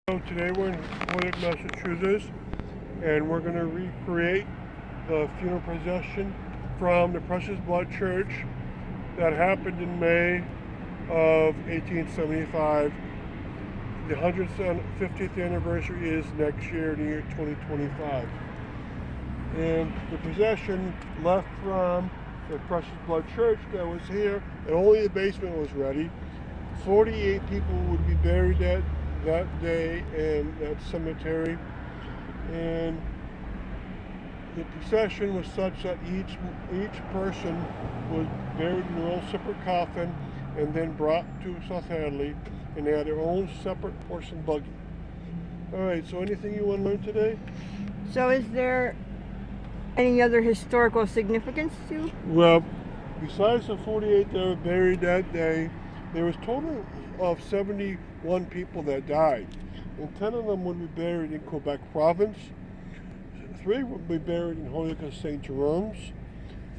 So today we're in Holyoke, Massachusetts, and we're going to recreate the funeral procession from the Precious Blood Church that happened in May of 1875. The 150th anniversary is next year, in the year 2025. And the procession left from the Precious Blood Church that was here, and only the basement was ready. 48 people would be buried that day in that cemetery, and the procession was such that each person was buried in their own separate coffin and then brought to South Hadley, and they had their own separate horse and buggy. All right, so anything you want to learn today? So is there any other historical significance to? Well, besides the 48 that were buried that day, there was a total of 71 people that died, and 10 of them would be buried in Quebec province, 3 would be buried in Holyoke and St. Jerome's,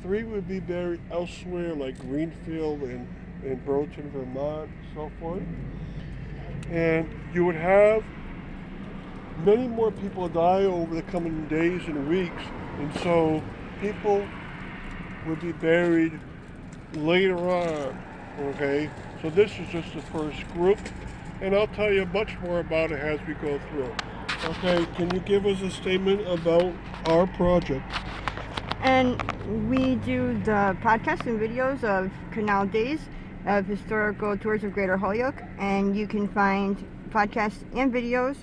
3 would be buried elsewhere like Greenfield and Burlington, Vermont, and so forth. And you would have many more people die over the coming days and weeks, and so people would be buried later on. Okay, so this is just the first group, and I'll tell you much more about it as we go through. Okay, can you give us a statement about our project? And we do the podcasts and videos of Canal Days of historical tours of Greater Holyoke, and you can find podcasts and videos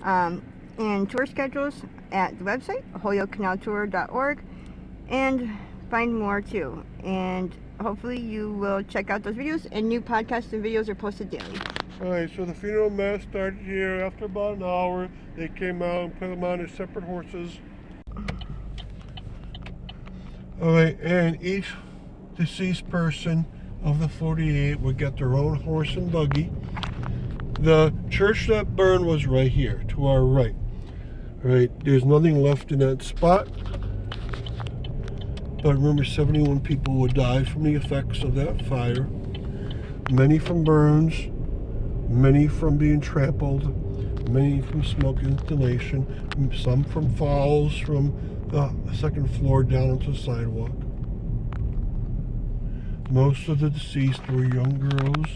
and tour schedules at the website holyokecanaltour.org, and find more too. And hopefully you will check out those videos, and new podcasts and videos are posted daily. Alright, so the funeral mass started here. After about an hour, they came out and put them on their separate horses. Alright, and each deceased person of the 48 would get their own horse and buggy. The church that burned was right here, to our right. Alright, there's nothing left in that spot. But remember, 71 people would die from the effects of that fire. Many from burns, many from being trampled, many from smoke inhalation, some from falls from the second floor down onto the sidewalk. Most of the deceased were young girls.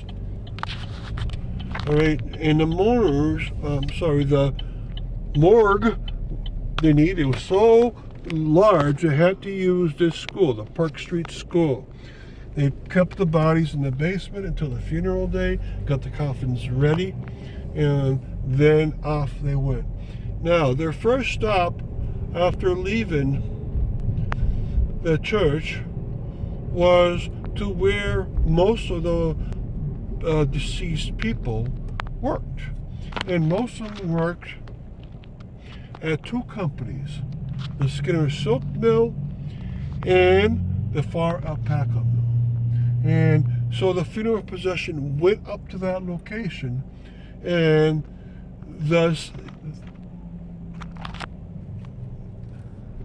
Alright, and the mourners, the morgue they needed was so large they had to use this school, the Park Street School. They kept the bodies in the basement until the funeral day, got the coffins ready, and then off they went. Now, their first stop after leaving the church was to where most of the deceased people worked. And most of them worked at 2 companies, the Skinner Silk Mill and the Far Alpaca Mill. And so the funeral procession went up to that location, and thus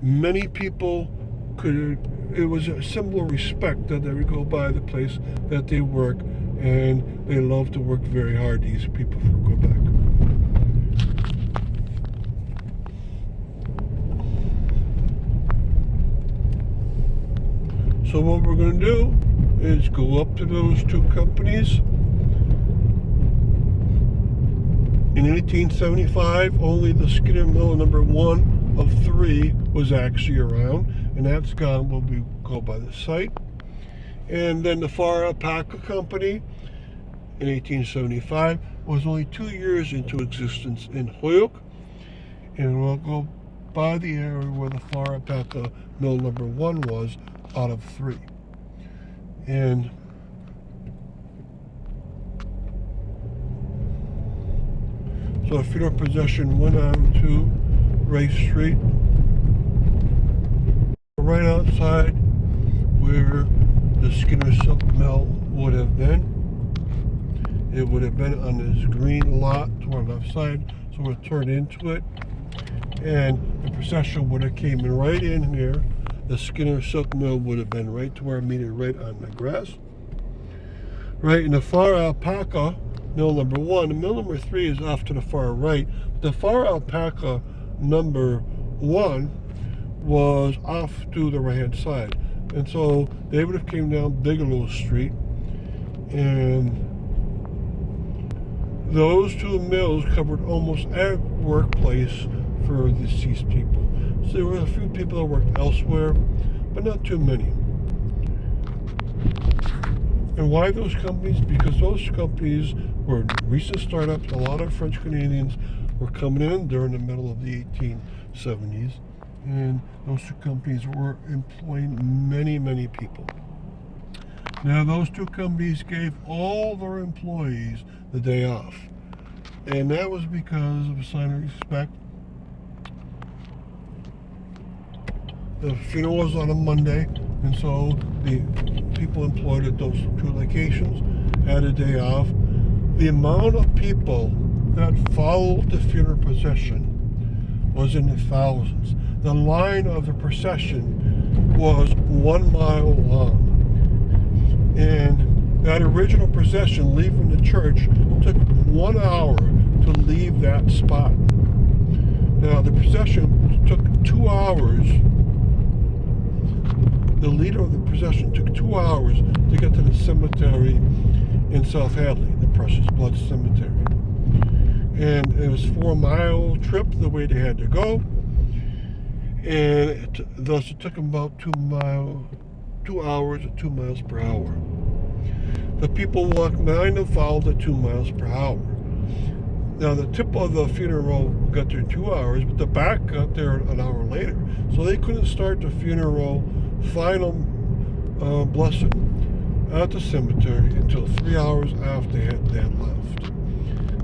many people it was a symbol of respect that they would go by the place that they work, and they love to work very hard, these people from Quebec. So what we're going to do is go up to those 2 companies. In 1875, only the Skinner Mill number 1 of 3 was actually around, and that's gone when we go by the site. And then the Far Alpaca Company in 1875 was only 2 years into existence in Holyoke, and we'll go by the area where the Far Alpaca Mill number 1 was out of 3. And so the funeral procession went on to Race Street, right outside where the Skinner Silk Mill would have been. It would have been on this green lot to our left side, so we'll turn into it, and the procession would have came right in here. The Skinner Silk Mill would have been right to where I meet it, right on the grass. Right in the Far Alpaca mill number 1. And mill number 3 is off to the far right. The far alpaca number 1 was off to the right-hand side. And so they would have came down Bigelow Street, and those two mills covered almost every workplace for the deceased people. So there were a few people that worked elsewhere, but not too many. And why those companies? Because those companies were recent startups. A lot of French Canadians were coming in during the middle of the 1870s, and those two companies were employing many, many people. Now, those two companies gave all their employees the day off, and that was because of a sign of respect. The funeral was on a Monday, and so the people employed at those two locations had a day off. The amount of people that followed the funeral procession was in the thousands. The line of the procession was 1 mile long. And that original procession leaving the church took 1 hour to leave that spot. Now, the procession took 2 hours. The leader of the procession took 2 hours to get to the cemetery in South Hadley, the Precious Blood Cemetery. And it was a 4-mile trip the way they had to go. And thus it took them about 2 hours at 2 miles per hour. The people walked behind them followed at 2 miles per hour. Now, the tip of the funeral got there 2 hours, but the back got there an hour later. So they couldn't start the funeral final blessing at the cemetery until 3 hours after they had left.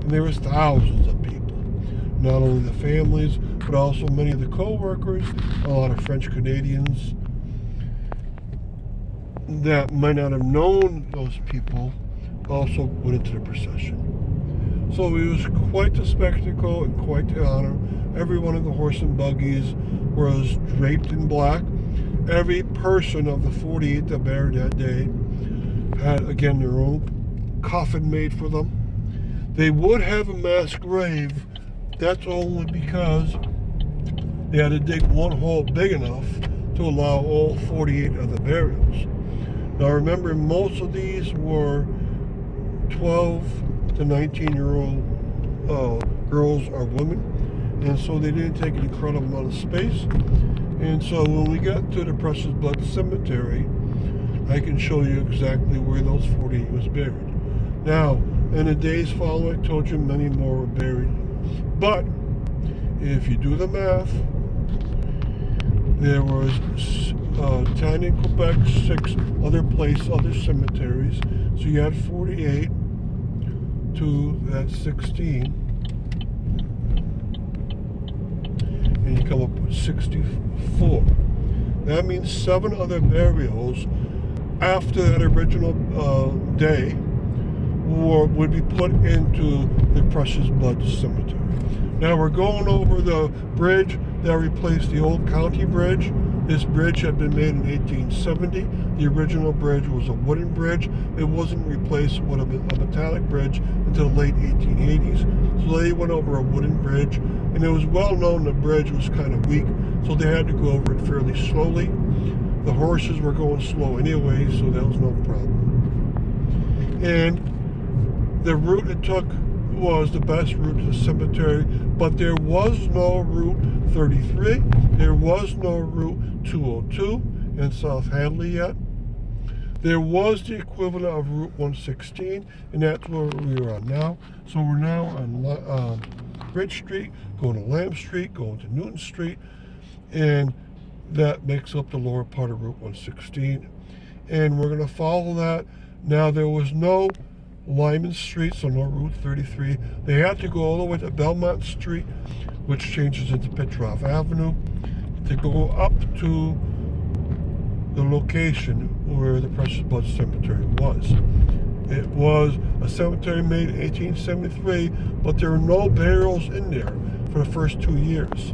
And there was thousands of people, not only the families, but also many of the co-workers, a lot of French Canadians that might not have known those people also went into the procession. So it was quite the spectacle and quite the honor. Every one of the horse and buggies was draped in black. Every person of the 48 that buried that day had, again, their own coffin made for them. They would have a mass grave. That's only because they had to dig one hole big enough to allow all 48 of the burials. Now, remember, most of these were 12 to 19-year-old girls or women, and so they didn't take an incredible amount of space. And so when we got to the Precious Blood Cemetery, I can show you exactly where those 48 was buried. Now, in the days following, I told you many more were buried. But if you do the math, there was 10 in Quebec, 6 other cemeteries. So you had 48 to that 16. And you come up with 64. That means 7 other burials after that original day would be put into the Precious Blood Cemetery. Now we're going over the bridge that replaced the old county bridge. This bridge had been made in 1870. The original bridge was a wooden bridge. It wasn't replaced with a metallic bridge until the late 1880s. So they went over a wooden bridge, and it was well known the bridge was kind of weak, so they had to go over it fairly slowly. The horses were going slow anyway, so that was no problem. And the route it took was the best route to the cemetery, but there was no Route 33, there was no Route 202 in South Hadley yet. There was the equivalent of Route 116, and that's where we are on now. So we're now on Bridge Street, going to Lamb Street, going to Newton Street, and that makes up the lower part of Route 116. And we're going to follow that. Now, there was no Lyman Street, so no Route 33. They had to go all the way to Belmont Street, which changes into Petroff Avenue, to go up to the location where the Precious Blood Cemetery was. It was a cemetery made in 1873, but there were no burials in there for the first 2 years.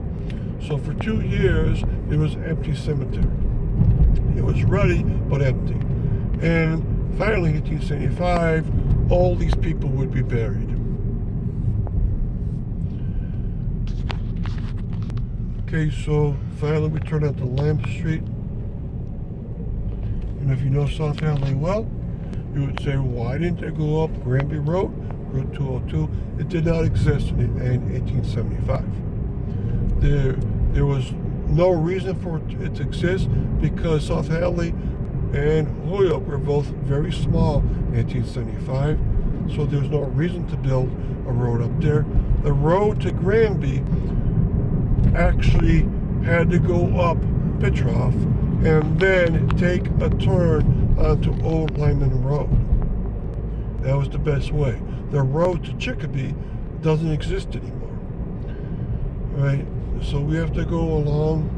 So for 2 years, it was an empty cemetery. It was ready, but empty. And finally, in 1875, all these people would be buried. Okay, so finally we turn onto Lamb Street. And if you know South Hadley well, you would say, why didn't they go up Granby Road, Route 202? It did not exist in 1875. There was no reason for it to exist because South Hadley and Holyoke were both very small in 1875, so there's no reason to build a road up there. The road to Granby actually had to go up Petroff and then take a turn onto Old Lyman Road. That was the best way. The road to Chicopee doesn't exist anymore. Right? So we have to go along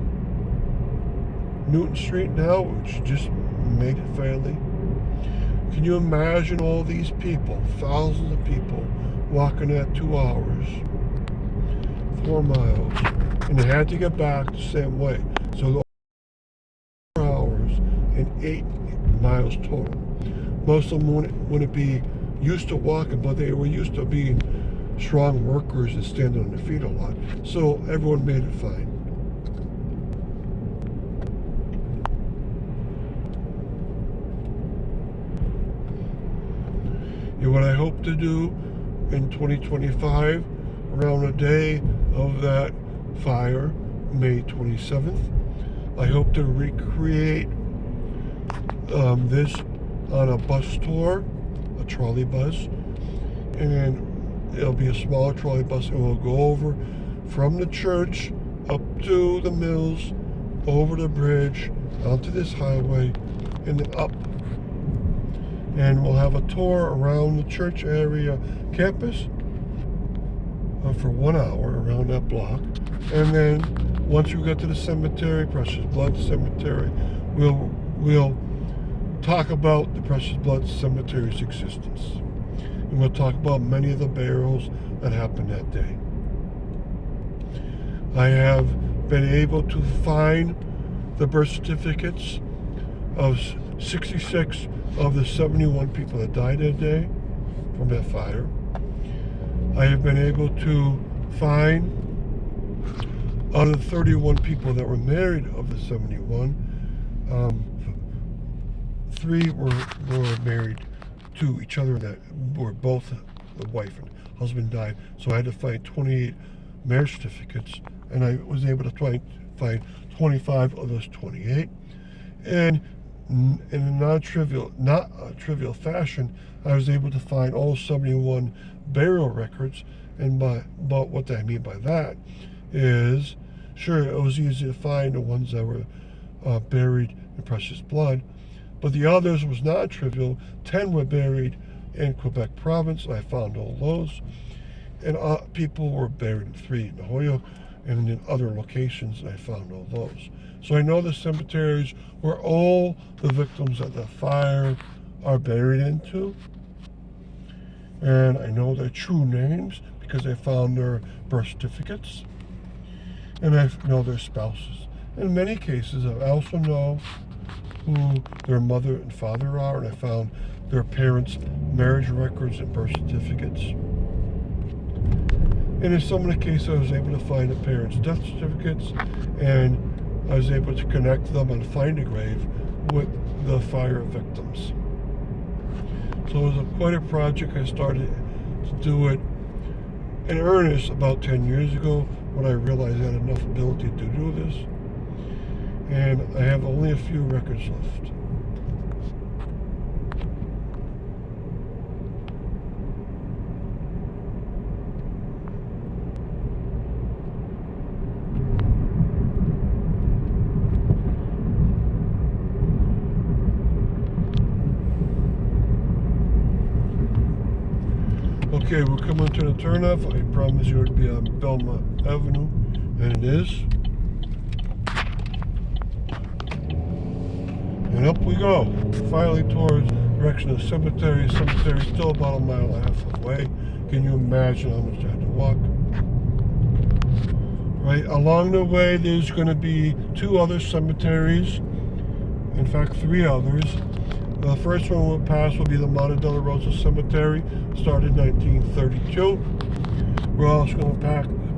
Newton Street now, which just made it finally. Can you imagine all these people, thousands of people, walking that 2 hours, 4 miles, and they had to get back the same way. So 4 hours and 8 miles total. Most of them wouldn't be used to walking, but they were used to being strong workers and standing on their feet a lot. So everyone made it fine. And what I hope to do in 2025, around the day of that fire, May 27th, I hope to recreate this on a bus tour, a trolley bus, and it'll be a smaller trolley bus, and we'll go over from the church up to the mills, over the bridge, onto this highway, and then up. And we'll have a tour around the church area campus for 1 hour around that block. And then once we get to the cemetery, Precious Blood Cemetery, we'll talk about the Precious Blood Cemetery's existence. And we'll talk about many of the burials that happened that day. I have been able to find the birth certificates of 66 of the 71 people that died that day from that fire. I have been able to find out of the 31 people that were married of the 71, 3 were married to each other that were both the wife and husband died. So I had to find 28 marriage certificates, and I was able to find 25 of those 28. And in a not trivial fashion, I was able to find all 71 burial records. And but what I mean by that is, sure, it was easy to find the ones that were buried in Precious Blood, but the others was not trivial. 10 were buried in Quebec province. I found all those, and people were buried in 3 in Holyoke and in other locations, and I found all those. So I know the cemeteries where all the victims of the fire are buried into, and I know their true names because I found their birth certificates, and I know their spouses. In many cases, I also know who their mother and father are, and I found their parents' marriage records and birth certificates. And in some of the cases, I was able to find the parents' death certificates, and I was able to connect them and find a grave with the fire victims. So it was quite a project. I started to do it in earnest about 10 years ago when I realized I had enough ability to do this. And I have only a few records left. Okay, we're coming to the turnoff. I promised you it would be on Belmont Avenue, and it is. And up we go, finally towards the direction of the cemetery. The cemetery is still about 1.5 miles away. Can you imagine how much I had to walk? Right, along the way there's going to be 2 other cemeteries, in fact 3 others. The first one we'll pass will be the Monte della Rosa Cemetery, started in 1932. We're also going to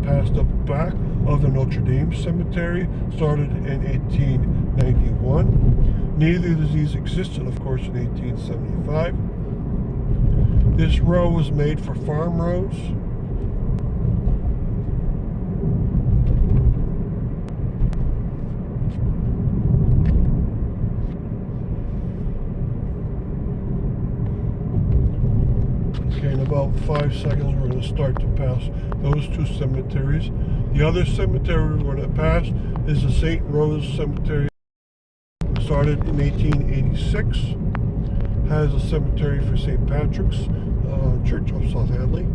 pass the back of the Notre Dame Cemetery, started in 1891. Neither of these existed, of course, in 1875. This row was made for farm roads. Okay, in about 5 seconds we're going to start to pass those two cemeteries. The other cemetery we're going to pass is the St. Rose Cemetery. Started in 1886. Has a cemetery for St. Patrick's Church of South Hadley.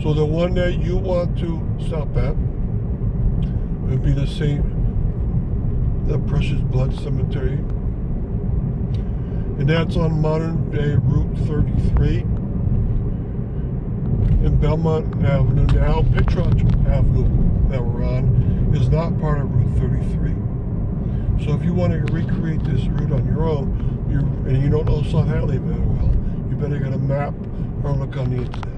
So the one that you want to stop at would be the Precious Blood Cemetery. And that's on modern day Route 33 in Belmont Avenue. Now Petrarch Avenue that we're on is not part of Route 33. So if you want to recreate this route on your own, and you don't know South Hadley very well, you better get a map or look on the internet.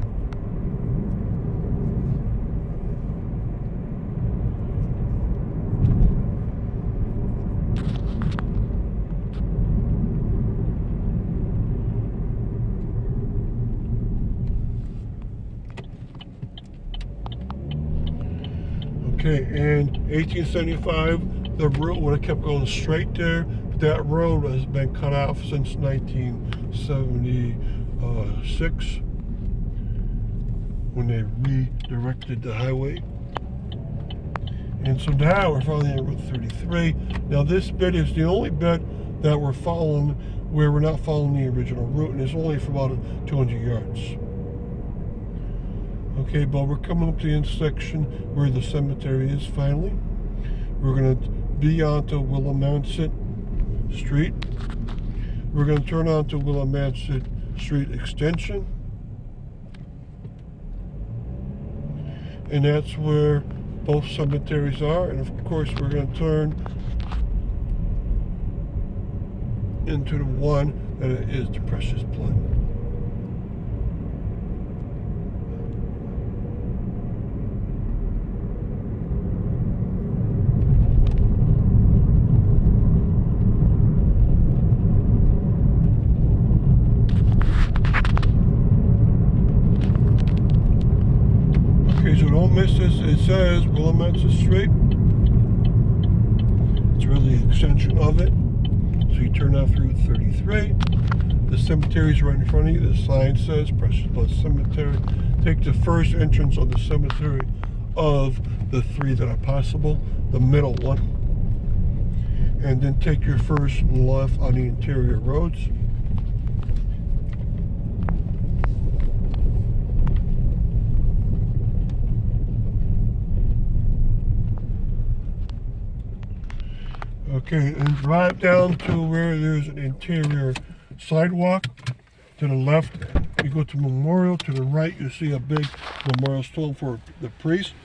Okay, in 1875, the route would have kept going straight there, but that road has been cut off since 1976 when they redirected the highway. And so now we're finally on Route 33. Now this bit is the only bit that we're following where we're not following the original route, and it's only for about 200 yards. Okay, but we're coming up to the intersection where the cemetery is finally. We're going to be onto Willimantic Street. We're going to turn onto Willimantic Street Extension. And that's where both cemeteries are. And of course, we're going to turn into the one that is the Precious Blood. So don't miss this. It says Willimantic Street. It's really the extension of it. So you turn off Route 33. The cemetery is right in front of you. The sign says Precious Blood Cemetery. Take the first entrance of the cemetery of the three that are possible, the middle one. And then take your first left on the interior roads. Okay, and drive down to where there's an interior sidewalk. To the left, you go to Memorial. To the right, you see a big memorial stone for the priest.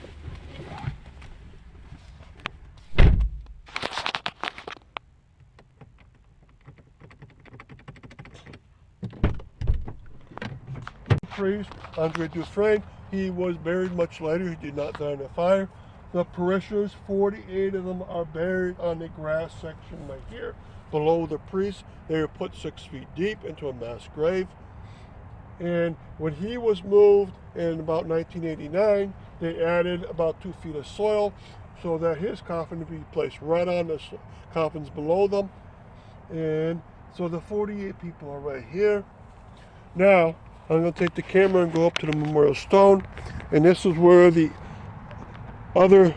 Priest, Andre Dufresne, he was buried much later. He did not die in a fire. The parishioners, 48 of them, are buried on the grass section right here. Below the priest, they were put 6 feet deep into a mass grave. And when he was moved in about 1989, they added about 2 feet of soil so that his coffin would be placed right on the coffins below them. And so the 48 people are right here. Now, I'm going to take the camera and go up to the memorial stone. And this is where the other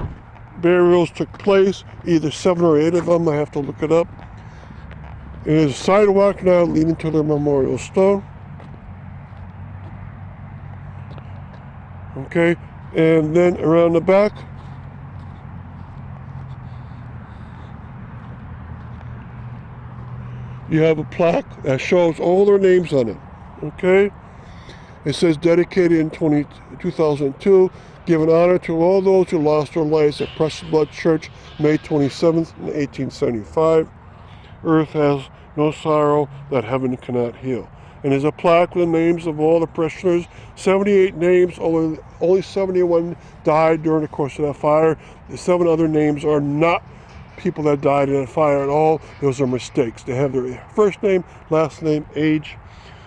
burials took place, either 7 or 8 of them. I have to look it up. There's a sidewalk now leading to the memorial stone. Okay, and then around the back, you have a plaque that shows all their names on it. Okay, it says dedicated in 2002. Giving honor to all those who lost their lives at Precious Blood Church, May 27th, 1875. Earth has no sorrow that heaven cannot heal. And there's a plaque with the names of all the parishioners. 78 names, only 71 died during the course of that fire. The 7 other names are not people that died in that fire at all. Those are mistakes. They have their first name, last name, age.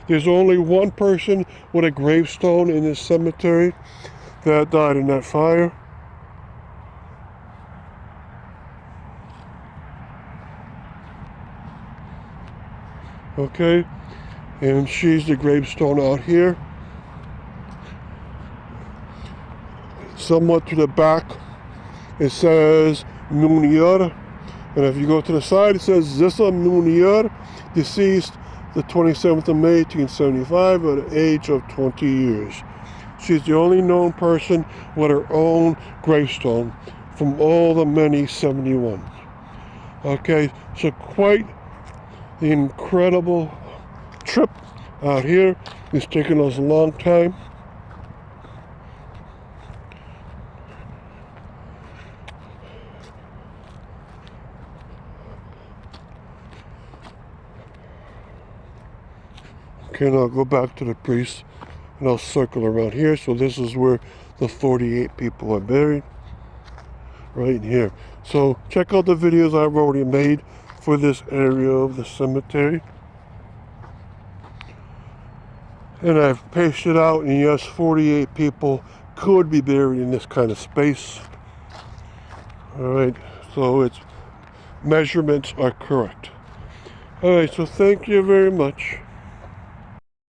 There's only one person with a gravestone in this cemetery that died in that fire. Okay, and she's the gravestone out here. Somewhat to the back, it says Munier, and if you go to the side, it says Zissa Munier, deceased the 27th of May, 1875, at the age of 20 years. She's the only known person with her own gravestone from all the many 71. Okay, so quite the incredible trip out here. It's taken us a long time. Okay, now I'll go back to the priest and I'll circle around here. So this is where the 48 people are buried, right here. So check out the videos I've already made for this area of the cemetery. And I've pasted out, and yes, 48 people could be buried in this kind of space. Alright, so its measurements are correct. Alright, so thank you very much.